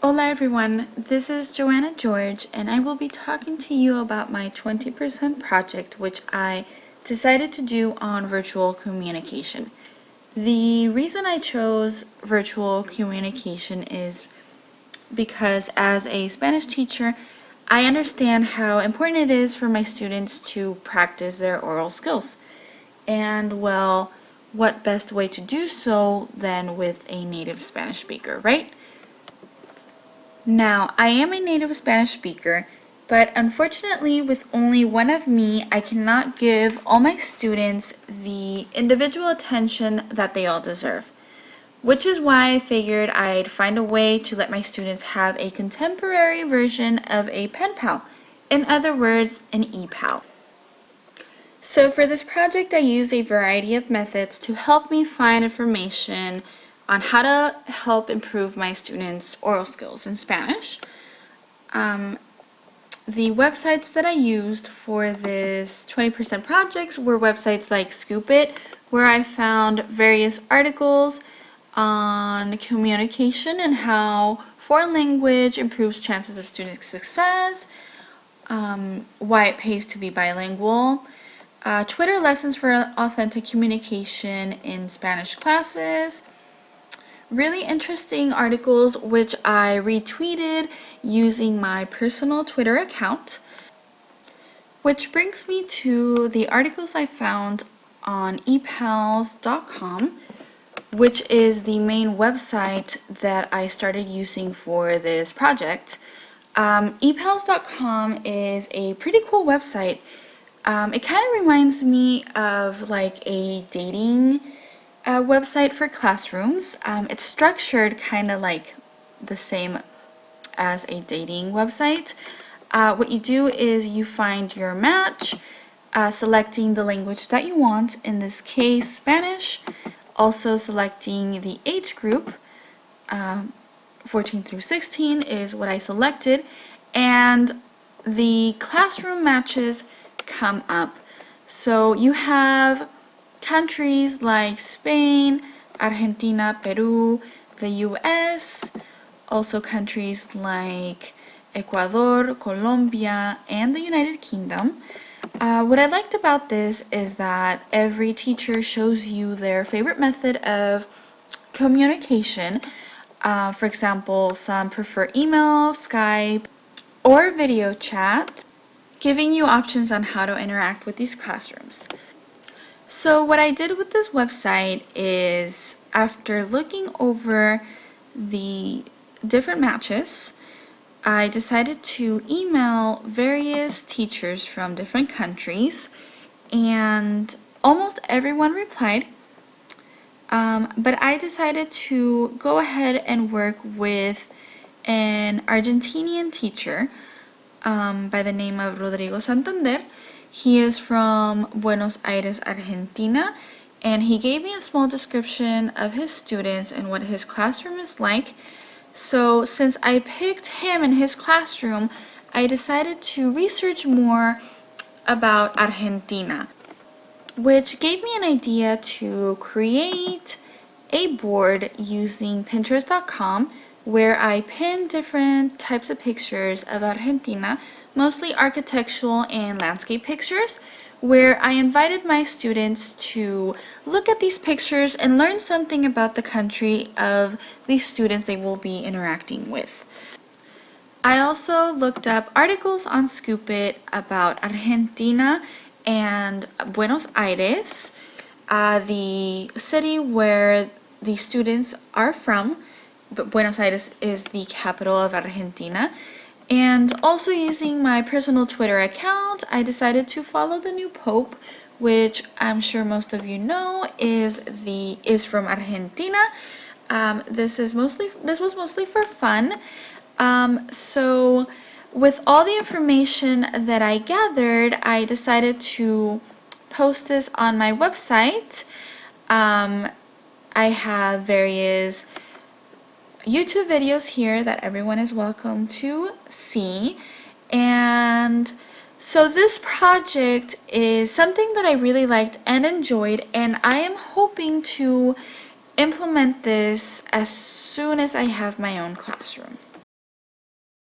Hola everyone, this is Joanna George and I will be talking to you about my 20% project which I decided to do on virtual communication. The reason I chose virtual communication is because as a Spanish teacher, I understand how important it is for my students to practice their oral skills. And well, what best way to do so than with a native Spanish speaker, right? Now, I am a native Spanish speaker, but unfortunately with only one of me, I cannot give all my students the individual attention that they all deserve. Which is why I figured I'd find a way to let my students have a contemporary version of a pen pal. In other words, an e-pal. So for this project, I used a variety of methods to help me find information on how to help improve my students' oral skills in Spanish. The websites that I used for this 20% projects were websites like Scoop.it, where I found various articles on communication and how foreign language improves chances of student success, why it pays to be bilingual, Twitter lessons for authentic communication in Spanish classes, really interesting articles which I retweeted using my personal Twitter account, which brings me to the articles I found on epals.com, which is the main website that I started using for this project. epals.com is a pretty cool website. It kind of reminds me of like a dating website for classrooms. It's structured kind of like the same as a dating website. What you do is you find your match, selecting the language that you want, in this case Spanish, also selecting the age group, 14 through 16 is what I selected, and the classroom matches come up. So you have countries like Spain, Argentina, Peru, the US, also countries like Ecuador, Colombia, and the United Kingdom. What I liked about this is that every teacher shows you their favorite method of communication. For example, some prefer email, Skype, or video chat, giving you options on how to interact with these classrooms. So what I did with this website is, after looking over the different matches, I decided to email various teachers from different countries, and almost everyone replied. But I decided to go ahead and work with an Argentinian teacher by the name of Rodrigo Santander. He is from Buenos Aires, Argentina, and he gave me a small description of his students and what his classroom is like. So since I picked him in his classroom, I decided to research more about Argentina, which gave me an idea to create a board using Pinterest.com where I pin different types of pictures of Argentina, mostly architectural and landscape pictures, where I invited my students to look at these pictures and learn something about the country of the students they will be interacting with. I also looked up articles on Scoop.it about Argentina and Buenos Aires, the city where the students are from. But Buenos Aires is the capital of Argentina. And also using my personal Twitter account, I decided to follow the new Pope, which I'm sure most of you know is from Argentina. This was mostly for fun. So with all the information that I gathered, I decided to post this on my website. I have various YouTube videos here that everyone is welcome to see, and so this project is something that I really liked and enjoyed, and I am hoping to implement this as soon as I have my own classroom.